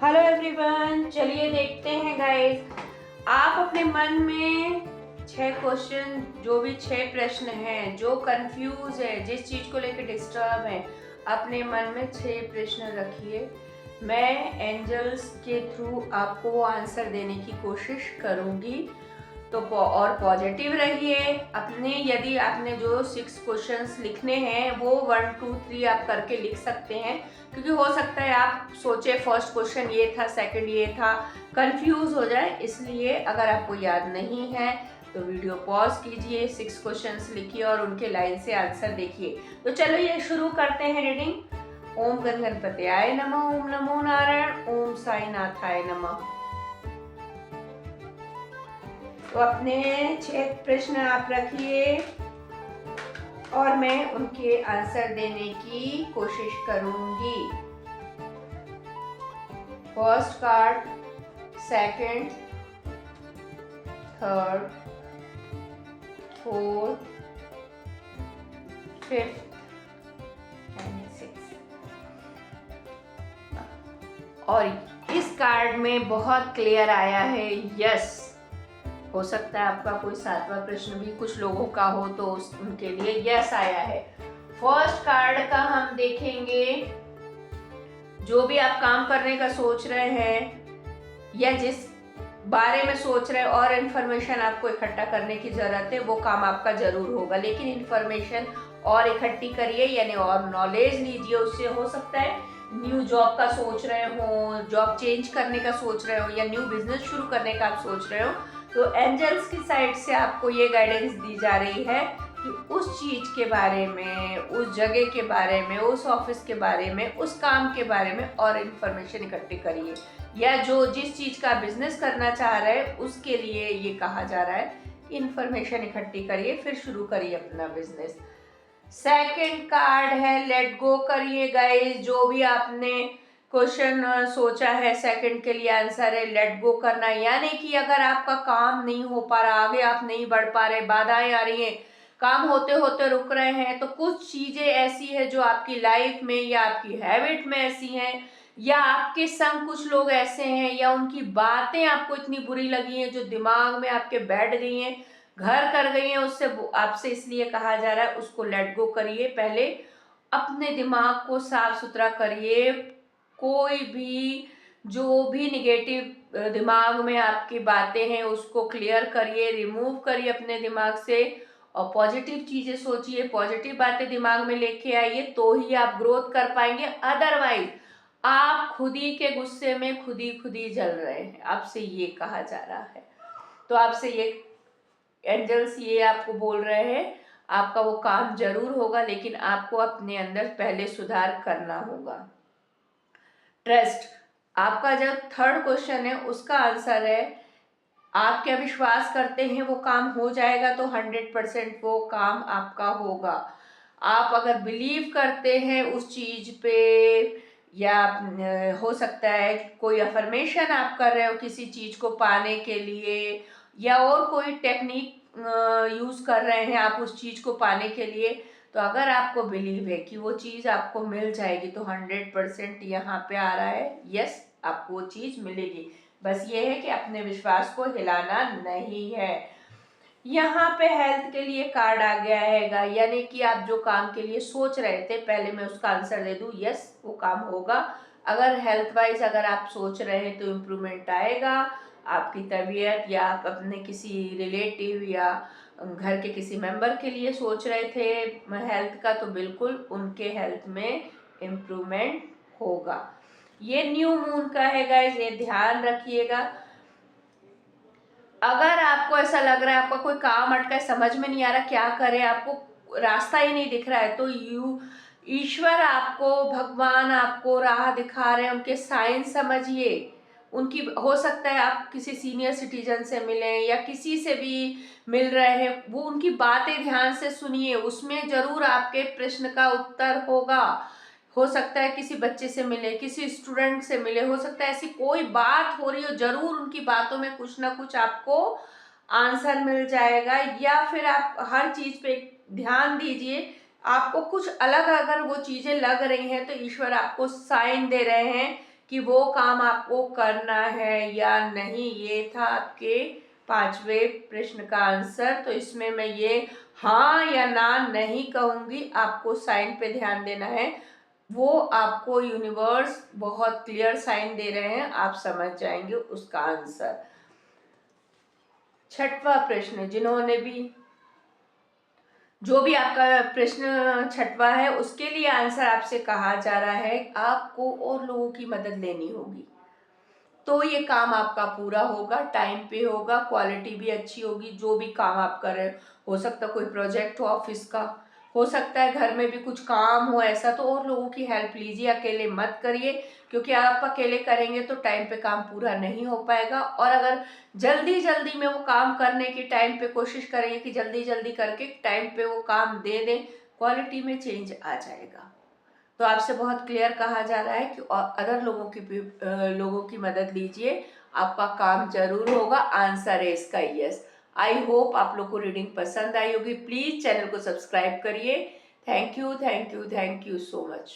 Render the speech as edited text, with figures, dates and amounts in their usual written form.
Hello everyone, चलिए देखते हैं गाइस। आप अपने मन में 6 क्वेश्चन, जो भी 6 प्रश्न हैं, जो कंफ्यूज है, जिस चीज को लेकर डिस्टर्ब है, अपने मन में 6 प्रश्न रखिए। मैं एंजल्स के थ्रू आपको वो आंसर देने की कोशिश करूंगी। तो और पॉजिटिव रहिए अपने। यदि आपने जो 6 क्वेश्चंस लिखने हैं वो 1 2 3 आप करके लिख सकते हैं, क्योंकि हो सकता है आप सोचे फर्स्ट क्वेश्चन ये था, सेकंड ये था, कंफ्यूज हो जाए। इसलिए अगर आपको याद नहीं है तो वीडियो पॉज कीजिए, 6 क्वेश्चंस लिखिए और उनके लाइन से आंसर देखिए। तो चलो ये शुरू करते हैं रीडिंग। ओम गणपतयाय नमः, ओम नमो नारायण, ओम साईनाथाय नमः। तो अपने 6 प्रश्न आप रखिए और मैं उनके आंसर देने की कोशिश करूंगी। First card, second, third, fourth, fifth and sixth. और इस कार्ड में बहुत क्लियर आया है यस। हो सकता है आपका कोई 7वां प्रश्न भी कुछ लोगों का हो तो उनके लिए यस आया है। फर्स्ट कार्ड का हम देखेंगे, जो भी आप काम करने का सोच रहे हैं या जिस बारे में सोच रहे हैं और इन्फॉर्मेशन आपको इकट्ठा करने की जरूरत है, वो काम आपका जरूर होगा। लेकिन इन्फॉर्मेशन और इकट्ठी करिए, यानी और नॉलेज लीजिए। उससे हो सकता है न्यू जॉब का सोच रहे हो, जॉब चेंज करने का सोच रहे हो, या न्यू बिजनेस शुरू करने का आप सोच रहे हो, तो एंजल्स की साइड से आपको ये गाइडेंस दी जा रही है कि उस चीज के बारे में, उस जगह के बारे में, उस ऑफिस के बारे में, उस काम के बारे में और इन्फॉर्मेशन इकट्ठी करिए। या जो जिस चीज का बिजनेस करना चाह रहे हैं उसके लिए ये कहा जा रहा है कि इन्फॉर्मेशन इकट्ठी करिए, फिर शुरू करिए अपना बिजनेस। सेकंड कार्ड है लेट गो करिए गाइस। जो भी आपने क्वेश्चन सोचा है, सेकंड के लिए आंसर है लेट गो करना। यानी कि अगर आपका काम नहीं हो पा रहा, आगे आप नहीं बढ़ पा रहे, बाधाएं आ रही हैं, काम होते होते रुक रहे हैं, तो कुछ चीजें ऐसी है जो आपकी लाइफ में या आपकी हैबिट में ऐसी हैं, या आपके संग कुछ लोग ऐसे हैं, या उनकी बातें आपको इतनी बुरी लगी हैं जो दिमाग में आपके बैठ गई हैं, घर कर गई हैं, उससे आपसे इसलिए कहा जा रहा है उसको लेट गो करिए। पहले अपने दिमाग को साफ सुथरा करिए। कोई भी जो भी निगेटिव दिमाग में आपकी बातें हैं उसको क्लियर करिए, रिमूव करिए अपने दिमाग से, और पॉजिटिव चीजें सोचिए, पॉजिटिव बातें दिमाग में लेके आइए, तो ही आप ग्रोथ कर पाएंगे। अदरवाइज आप खुद ही के गुस्से में खुद ही जल रहे हैं, आपसे ये कहा जा रहा है। तो आपसे ये एंजल्स ये आपको बोल रहे हैं आपका वो काम जरूर होगा, लेकिन आपको अपने अंदर पहले सुधार करना होगा। ट्रस्ट, आपका जो थर्ड क्वेश्चन है उसका आंसर है आप क्या विश्वास करते हैं वो काम हो जाएगा, तो 100% वो काम आपका होगा। आप अगर बिलीव करते हैं उस चीज पे, या हो सकता है कोई अफर्मेशन आप कर रहे हो किसी चीज को पाने के लिए, या और कोई टेक्निक यूज कर रहे हैं आप उस चीज को पाने के लिए, तो अगर आपको बिलीव है कि वो चीज आपको मिल जाएगी, तो 100% यहाँ पे आ रहा है यस, आपको वो चीज मिलेगी। बस ये है कि अपने विश्वास को हिलाना नहीं है। यहाँ पे हेल्थ के लिए कार्ड आ गया है, यानी कि आप जो काम के लिए सोच रहे थे, पहले मैं उसका आंसर दे दूं, यस वो काम होगा। अगर हेल्थ वाइज अगर आप सोच रहे हैं तो इम्प्रूवमेंट आएगा। आपकी तबीयत, या आप अपने किसी रिलेटिव या घर के किसी मेंबर के लिए सोच रहे थे हेल्थ का, तो बिल्कुल उनके हेल्थ में इम्प्रूवमेंट होगा। ये न्यू मून का है गाइस, ये ध्यान रखिएगा। अगर आपको ऐसा लग रहा है आपका कोई काम अटका है, समझ में नहीं आ रहा क्या करें, आपको रास्ता ही नहीं दिख रहा है, तो ईश्वर आपको, भगवान आपको राह दिखा रहे हैं, उनके साइन समझिए। उनकी हो सकता है आप किसी सीनियर सिटीजन से मिलें या किसी से भी मिल रहे हैं, वो उनकी बातें ध्यान से सुनिए, उसमें जरूर आपके प्रश्न का उत्तर होगा। हो सकता है किसी बच्चे से मिले, किसी स्टूडेंट से मिले, हो सकता है ऐसी कोई बात हो रही हो, जरूर उनकी बातों में कुछ ना कुछ आपको आंसर मिल जाएगा। या फिर आप हर चीज पे ध्यान दीजिए, आपको कुछ अलग अगर वो चीजें लग रही हैं तो ईश्वर आपको साइन दे रहे हैं कि वो काम आपको करना है या नहीं। ये था आपके 5वें प्रश्न का आंसर। तो इसमें मैं ये हाँ या ना नहीं कहूँगी, आपको साइन पे ध्यान देना है। वो आपको यूनिवर्स बहुत क्लियर साइन दे रहे हैं, आप समझ जाएंगे उसका आंसर। 6वां प्रश्न, जिन्होंने भी जो भी आपका प्रश्न 6वां है उसके लिए आंसर आपसे कहा जा रहा है आपको और लोगों की मदद लेनी होगी, तो ये काम आपका पूरा होगा, टाइम पे होगा, क्वालिटी भी अच्छी होगी। जो भी काम आप कर रहे हो सकता है कोई प्रोजेक्ट हो ऑफिस का, हो सकता है घर में भी कुछ काम हो ऐसा, तो और लोगों की हेल्प लीजिए, अकेले मत करिए, क्योंकि आप अकेले करेंगे तो टाइम पे काम पूरा नहीं हो पाएगा। और अगर जल्दी जल्दी में वो काम करने की टाइम पे कोशिश करेंगे कि जल्दी जल्दी करके टाइम पे वो काम दे दें, क्वालिटी में चेंज आ जाएगा। तो आपसे बहुत क्लियर कहा जा रहा है कि अदर लोगों की मदद लीजिए, आपका काम जरूर होगा। आंसर है इसका यस। आई होप आप लोग को रीडिंग पसंद आई होगी। प्लीज चैनल को सब्सक्राइब करिए। Thank you, thank you, thank you so much.